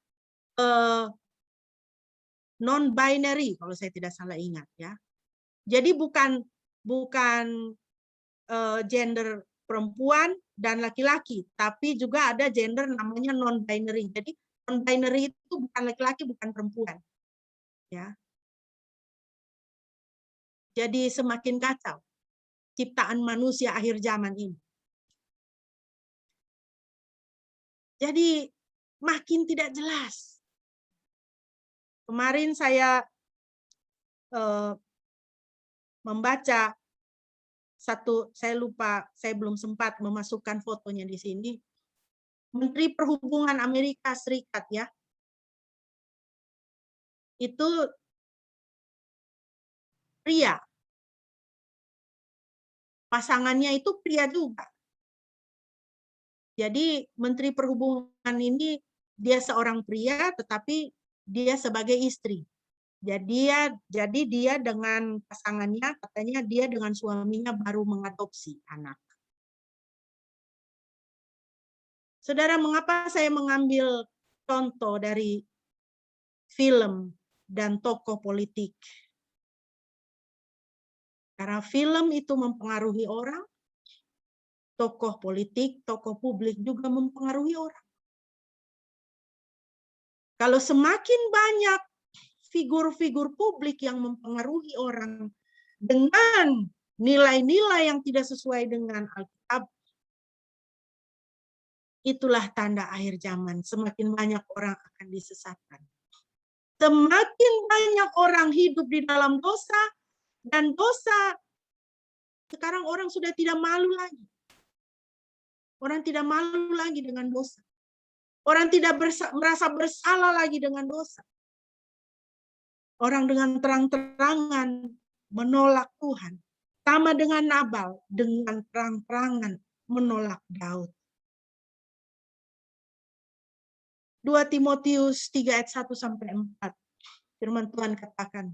non-binary kalau saya tidak salah ingat ya. Jadi bukan gender perempuan dan laki-laki, tapi juga ada gender namanya non-binary. Jadi non-binary itu bukan laki-laki, bukan perempuan. Ya. Jadi semakin kacau ciptaan manusia akhir zaman ini. Jadi makin tidak jelas. Kemarin saya membaca satu, saya lupa, saya belum sempat memasukkan fotonya di sini. Menteri Perhubungan Amerika Serikat ya, itu pria. Pasangannya itu pria juga. Jadi Menteri Perhubungan ini dia seorang pria, tetapi dia sebagai istri. Jadi dia dengan pasangannya, katanya dia dengan suaminya baru mengadopsi anak. Saudara, mengapa saya mengambil contoh dari film dan tokoh politik? Karena film itu mempengaruhi orang, tokoh politik, tokoh publik juga mempengaruhi orang. Kalau semakin banyak figur-figur publik yang mempengaruhi orang dengan nilai-nilai yang tidak sesuai dengan Alkitab, itulah tanda akhir zaman. Semakin banyak orang akan disesatkan. Semakin banyak orang hidup di dalam dosa, dan dosa sekarang orang sudah tidak malu lagi. Orang tidak malu lagi dengan dosa. Orang tidak merasa bersalah lagi dengan dosa. Orang dengan terang-terangan menolak Tuhan. Sama dengan Nabal, dengan terang-terangan menolak Daud. 2 Timotius 3 ayat 1-4. Firman Tuhan katakan,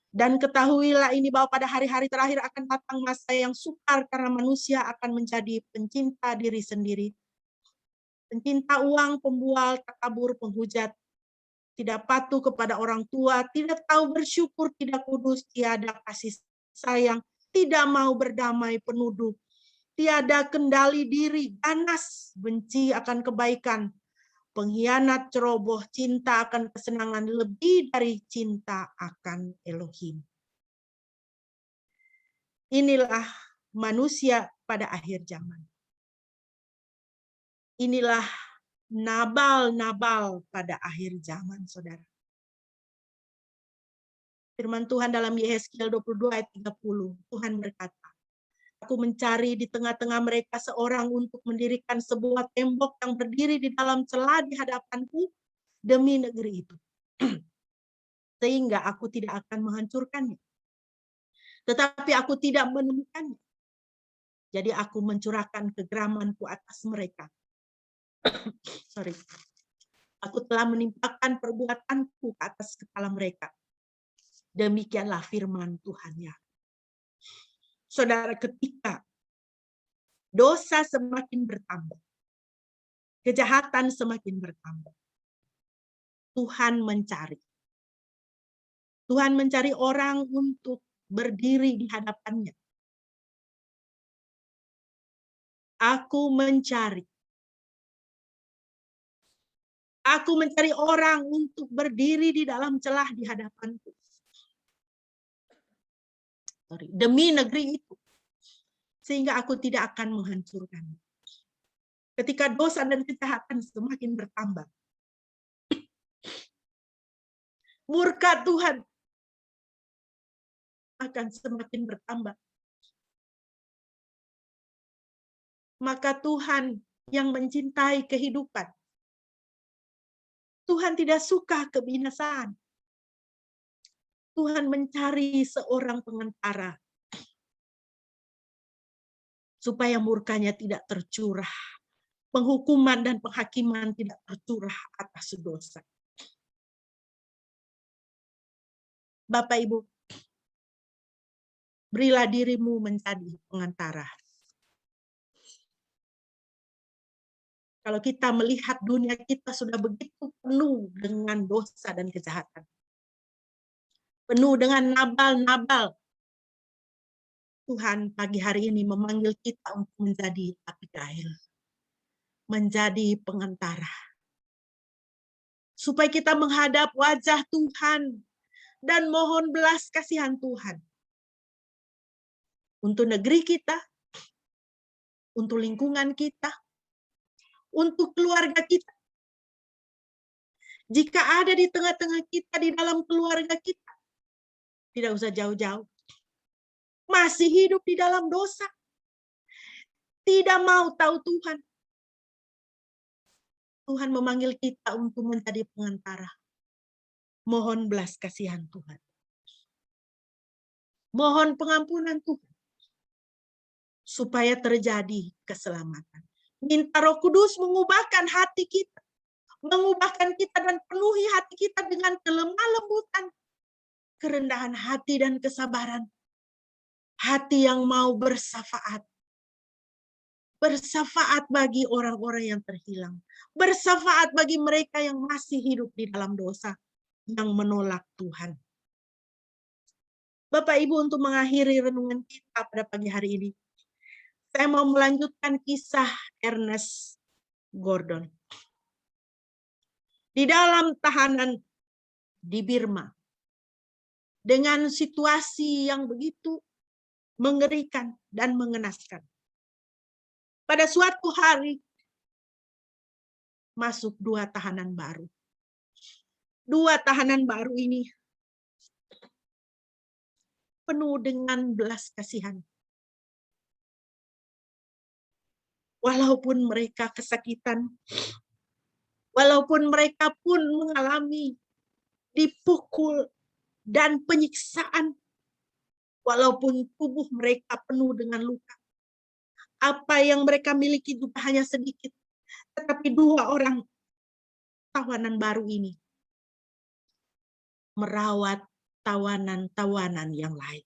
"Dan ketahuilah ini bahwa pada hari-hari terakhir akan datang masa yang sukar karena manusia akan menjadi pencinta diri sendiri. Pencinta uang, pembual, takabur, penghujat, tidak patuh kepada orang tua, tidak tahu bersyukur, tidak kudus, tiada kasih sayang, tidak mau berdamai, penuduh, tiada kendali diri, ganas, benci akan kebaikan, pengkhianat, ceroboh, cinta akan kesenangan lebih dari cinta akan Elohim." Inilah manusia pada akhir zaman. Inilah Nabal pada akhir zaman, saudara. Firman Tuhan dalam Yehezkiel 22 ayat 30. Tuhan berkata, aku mencari di tengah-tengah mereka seorang untuk mendirikan sebuah tembok yang berdiri di dalam celah di hadapanku demi negeri itu. Sehingga aku tidak akan menghancurkannya. Tetapi aku tidak menemukannya. Jadi aku mencurahkan kegeramanku atas mereka. Sorry. Aku telah menimpakan perbuatanku ke atas kepala mereka. Demikianlah firman Tuhan ya. Saudara, ketika dosa semakin bertambah, kejahatan semakin bertambah, Tuhan mencari. Tuhan mencari orang untuk berdiri di hadapannya. Aku mencari orang untuk berdiri di dalam celah di hadapanku. Demi negeri itu. Sehingga aku tidak akan menghancurkannya. Ketika dosa dan kejahatan semakin bertambah, murka Tuhan akan semakin bertambah. Maka Tuhan yang mencintai kehidupan, Tuhan tidak suka kebinasaan. Tuhan mencari seorang pengantara supaya murkanya tidak tercurah, penghukuman dan penghakiman tidak tercurah atas dosa. Bapak Ibu, berilah dirimu menjadi pengantara. Kalau kita melihat dunia kita sudah begitu penuh dengan dosa dan kejahatan. Penuh dengan Nabal. Tuhan pagi hari ini memanggil kita untuk menjadi Abigail. Menjadi pengantara. Supaya kita menghadap wajah Tuhan dan mohon belas kasihan Tuhan. Untuk negeri kita, untuk lingkungan kita, untuk keluarga kita. Jika ada di tengah-tengah kita, di dalam keluarga kita, tidak usah jauh-jauh, masih hidup di dalam dosa, tidak mau tahu Tuhan. Tuhan memanggil kita untuk menjadi pengantara. Mohon belas kasihan Tuhan. Mohon pengampunan Tuhan. Supaya terjadi keselamatan. Minta Roh Kudus mengubahkan hati kita. Mengubahkan kita dan penuhi hati kita dengan kelemah lembutan. Kerendahan hati dan kesabaran. Hati yang mau bersafaat. Bersafaat bagi orang-orang yang terhilang. Bersafaat bagi mereka yang masih hidup di dalam dosa. Yang menolak Tuhan. Bapak Ibu, untuk mengakhiri renungan kita pada pagi hari ini, saya mau melanjutkan kisah Ernest Gordon. Di dalam tahanan di Birma, dengan situasi yang begitu mengerikan dan mengenaskan. Pada suatu hari, masuk 2 tahanan baru. 2 tahanan baru ini penuh dengan belas kasihan. Walaupun mereka kesakitan, walaupun mereka pun mengalami dipukul dan penyiksaan, walaupun tubuh mereka penuh dengan luka, apa yang mereka miliki juga hanya sedikit, tetapi 2 orang tawanan baru ini merawat tawanan-tawanan yang lain.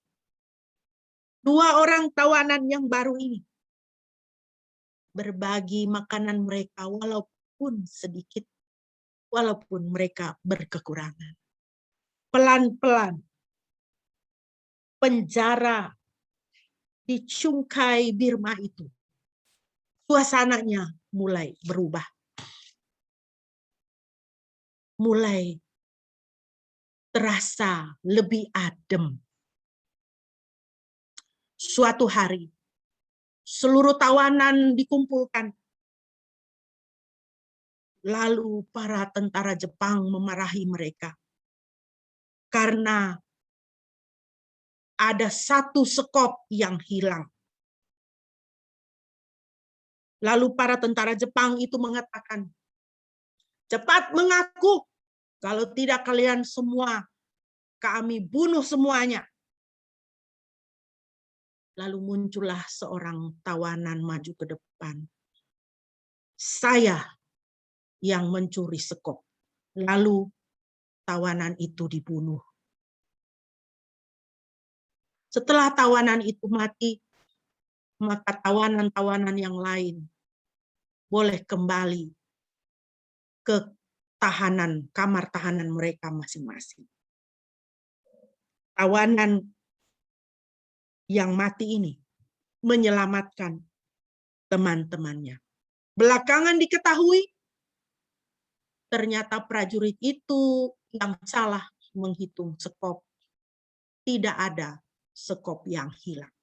2 orang tawanan yang baru ini berbagi makanan mereka walaupun sedikit, walaupun mereka berkekurangan. Pelan-pelan penjara di Chungkai Birma itu, suasananya mulai berubah. Mulai terasa lebih adem. Suatu hari, seluruh tawanan dikumpulkan. Lalu para tentara Jepang memarahi mereka. Karena ada satu sekop yang hilang. Lalu para tentara Jepang itu mengatakan, cepat mengaku, kalau tidak kalian semua, kami bunuh semuanya. Lalu muncullah seorang tawanan maju ke depan. Saya yang mencuri sekop. Lalu tawanan itu dibunuh. Setelah tawanan itu mati, maka tawanan-tawanan yang lain boleh kembali ke tahanan, kamar tahanan mereka masing-masing. Tawanan yang mati ini menyelamatkan teman-temannya. Belakangan diketahui, ternyata prajurit itu yang salah menghitung sekop. Tidak ada sekop yang hilang.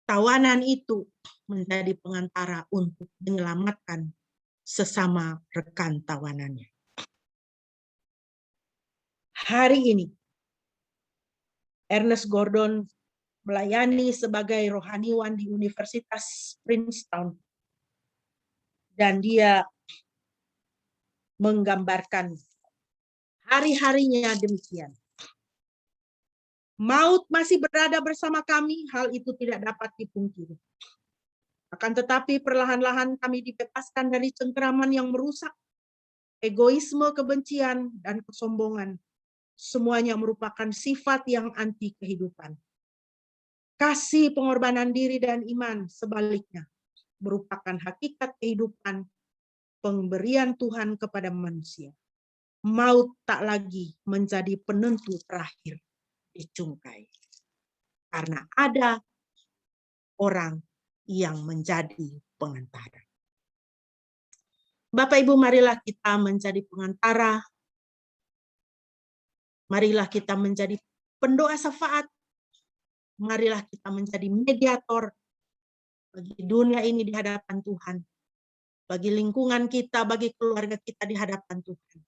Tawanan itu menjadi pengantara untuk menyelamatkan sesama rekan tawanannya. Hari ini, Ernest Gordon melayani sebagai rohaniwan di Universitas Princeton. Dan dia menggambarkan hari-harinya demikian. Maut masih berada bersama kami, hal itu tidak dapat dipungkiri. Akan tetapi perlahan-lahan kami dibebaskan dari cengkeraman yang merusak, egoisme, kebencian, dan kesombongan. Semuanya merupakan sifat yang anti kehidupan. Kasih, pengorbanan diri, dan iman sebaliknya merupakan hakikat kehidupan, pemberian Tuhan kepada manusia. Maut tak lagi menjadi penentu terakhir di cungkai. Karena ada orang yang menjadi pengantara. Bapak Ibu, marilah kita menjadi pengantara. Marilah kita menjadi pendoa syafaat. Marilah kita menjadi mediator bagi dunia ini di hadapan Tuhan. Bagi lingkungan kita, bagi keluarga kita di hadapan Tuhan.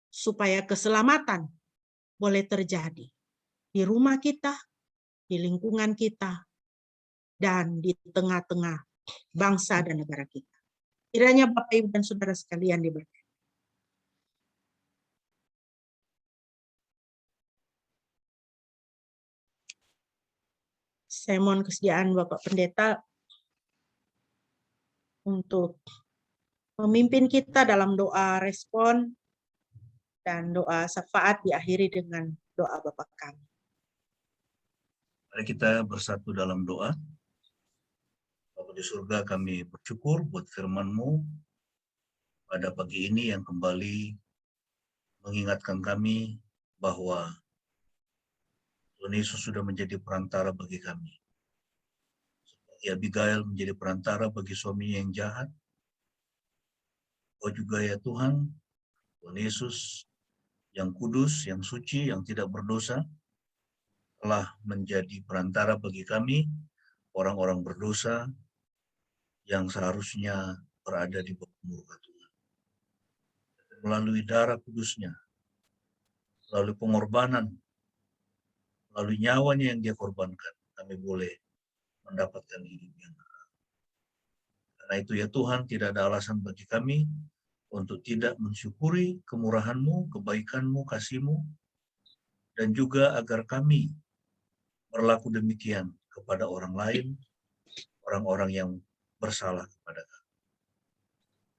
Supaya keselamatan boleh terjadi di rumah kita, di lingkungan kita, dan di tengah-tengah bangsa dan negara kita. Kiranya Bapak Ibu dan Saudara sekalian diberkati. Saya mohon kesediaan Bapak Pendeta untuk memimpin kita dalam doa respon dan doa syafaat diakhiri dengan doa Bapa kami. Mari kita bersatu dalam doa. Bapa di surga, kami bersyukur buat firman-Mu pada pagi ini yang kembali mengingatkan kami bahwa Tuhan Yesus sudah menjadi perantara bagi kami. Seperti Abigail menjadi perantara bagi suaminya yang jahat. Oh juga ya Tuhan, Tuhan Yesus yang kudus, yang suci, yang tidak berdosa, telah menjadi perantara bagi kami, orang-orang berdosa yang seharusnya berada di bawah murka Tuhan. Melalui darah kudusnya, melalui pengorbanan, melalui nyawanya yang dia korbankan, kami boleh mendapatkan hidup yang kekal. Karena itu ya Tuhan, tidak ada alasan bagi kami untuk tidak mensyukuri kemurahan-Mu, kebaikan-Mu, kasih-Mu, dan juga agar kami berlaku demikian kepada orang lain, orang-orang yang bersalah kepada kami.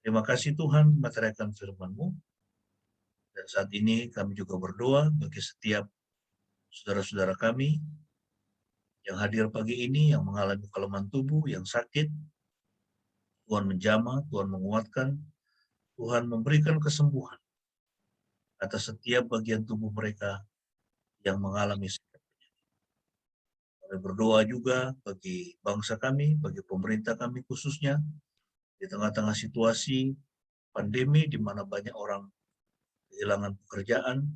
Terima kasih Tuhan, meteraikan firman-Mu. Dan saat ini kami juga berdoa bagi setiap saudara-saudara kami yang hadir pagi ini, yang mengalami kelemahan tubuh, yang sakit. Tuhan menjamah, Tuhan menguatkan, Tuhan memberikan kesembuhan atas setiap bagian tubuh mereka yang mengalami sakit. Kami berdoa juga bagi bangsa kami, bagi pemerintah kami khususnya, di tengah-tengah situasi pandemi di mana banyak orang kehilangan pekerjaan,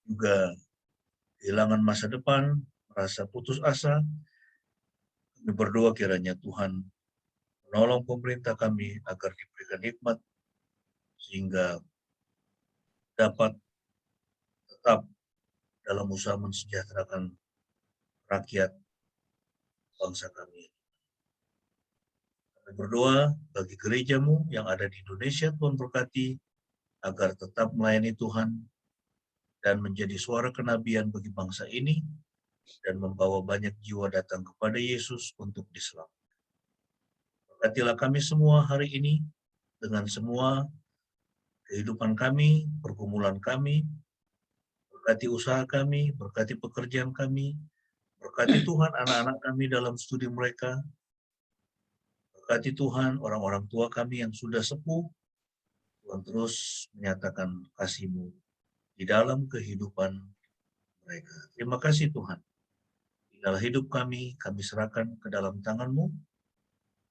juga kehilangan masa depan, merasa putus asa, kami berdoa kiranya Tuhan menolong pemerintah kami agar diberikan hikmat sehingga dapat tetap dalam usaha mensejahterakan rakyat bangsa kami. Kami berdoa bagi gerejamu yang ada di Indonesia, Tuhan berkati agar tetap melayani Tuhan dan menjadi suara kenabian bagi bangsa ini dan membawa banyak jiwa datang kepada Yesus untuk diselamatkan. Berkatilah kami semua hari ini dengan semua kehidupan kami, pergumulan kami, berkati usaha kami, berkati pekerjaan kami, berkati Tuhan anak-anak kami dalam studi mereka, berkati Tuhan orang-orang tua kami yang sudah sepuh, Tuhan terus menyatakan kasih-Mu di dalam kehidupan mereka. Terima kasih Tuhan. Di dalam hidup kami serahkan ke dalam tangan-Mu,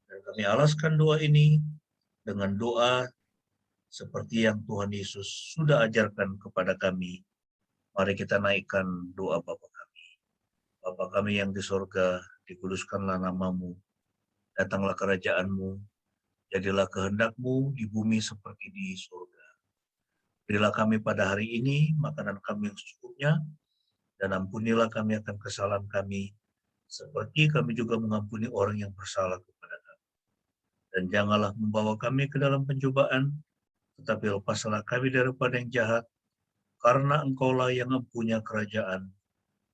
dan kami alaskan doa ini dengan doa seperti yang Tuhan Yesus sudah ajarkan kepada kami. Mari kita naikkan doa Bapa kami. Bapa kami yang di sorga, dikuduskanlah nama-Mu, datanglah kerajaan-Mu, jadilah kehendak-Mu di bumi seperti di sorga. Berilah kami pada hari ini makanan kami yang secukupnya, dan ampunilah kami akan kesalahan kami, seperti kami juga mengampuni orang yang bersalah kepada kami. Dan janganlah membawa kami ke dalam pencobaan, tetapi lepaslah kami daripada yang jahat, karena Engkaulah yang mempunyai kerajaan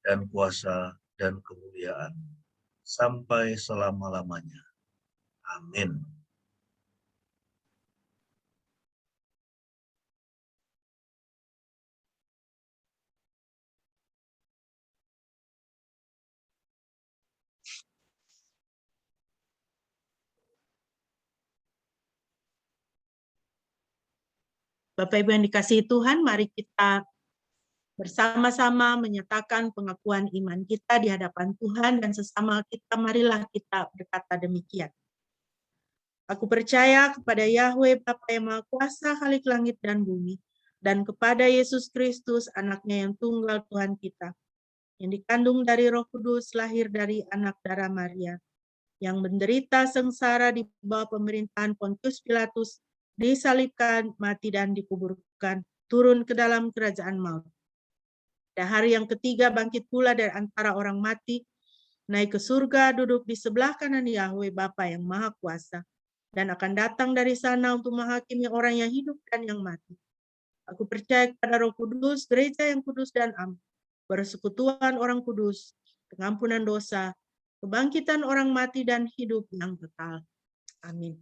dan kuasa dan kemuliaan sampai selama-lamanya. Amin. Bapak Ibu yang dikasihi Tuhan, mari kita bersama-sama menyatakan pengakuan iman kita di hadapan Tuhan, dan sesama kita marilah kita berkata demikian. Aku percaya kepada Yahweh Bapa yang Maha Kuasa, Khalik langit dan bumi, dan kepada Yesus Kristus, anaknya yang tunggal Tuhan kita, yang dikandung dari Roh Kudus, lahir dari anak darah Maria, yang menderita sengsara di bawah pemerintahan Pontius Pilatus, disalibkan, mati dan dikuburkan, turun ke dalam kerajaan maut. Dan hari yang ketiga bangkit pula dari antara orang mati, naik ke surga, duduk di sebelah kanan Yahweh Bapa yang Maha Kuasa, dan akan datang dari sana untuk menghakimi orang yang hidup dan yang mati. Aku percaya kepada Roh Kudus, gereja yang kudus dan am, persekutuan orang kudus, pengampunan dosa, kebangkitan orang mati dan hidup yang kekal. Amin.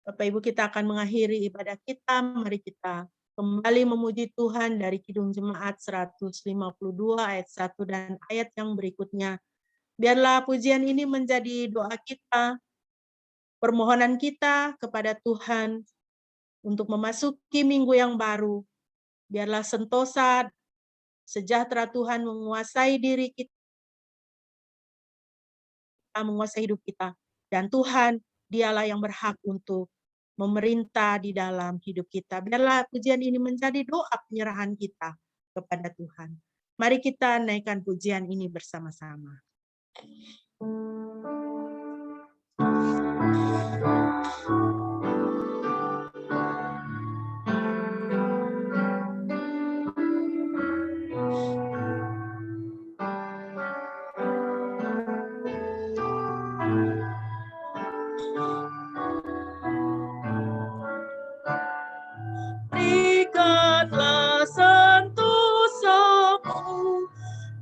Bapak Ibu, kita akan mengakhiri ibadah kita. Mari kita kembali memuji Tuhan dari Kidung Jemaat 152 ayat 1 dan ayat yang berikutnya. Biarlah pujian ini menjadi doa kita, permohonan kita kepada Tuhan untuk memasuki minggu yang baru. Biarlah sentosa sejahtera Tuhan menguasai diri kita, menguasai hidup kita. Dan Tuhan, dialah yang berhak untuk memerintah di dalam hidup kita. Biarlah pujian ini menjadi doa penyerahan kita kepada Tuhan. Mari kita naikkan pujian ini bersama-sama. Berikanlah sentosamu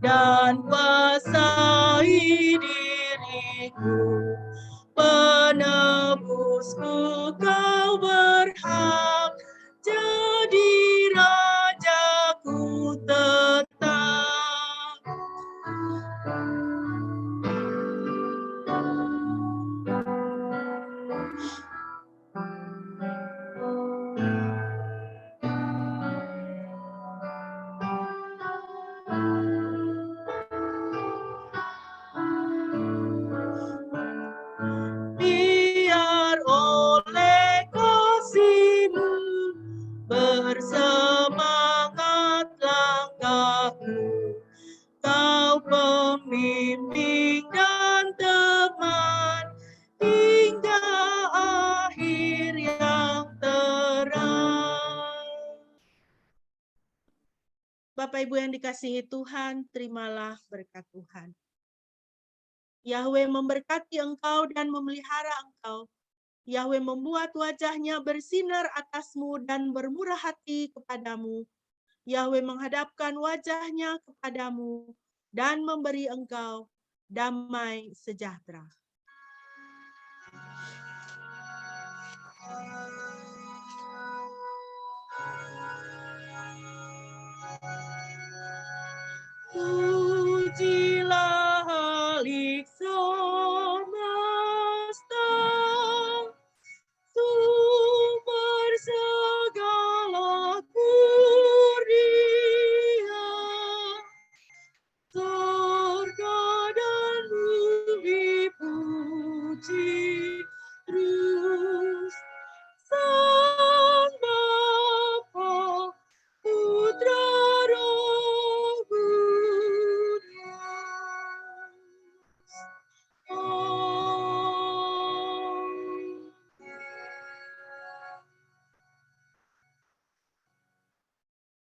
dan kuasai diriku, penebusku, kau berhak jadi rajaku tetap. Biar oleh kasih Bapak Ibu yang dikasihi Tuhan, terimalah berkat Tuhan. Yahweh memberkati engkau dan memelihara engkau. Yahweh membuat wajahnya bersinar atasmu dan bermurah hati kepadamu. Yahweh menghadapkan wajahnya kepadamu dan memberi engkau damai sejahtera.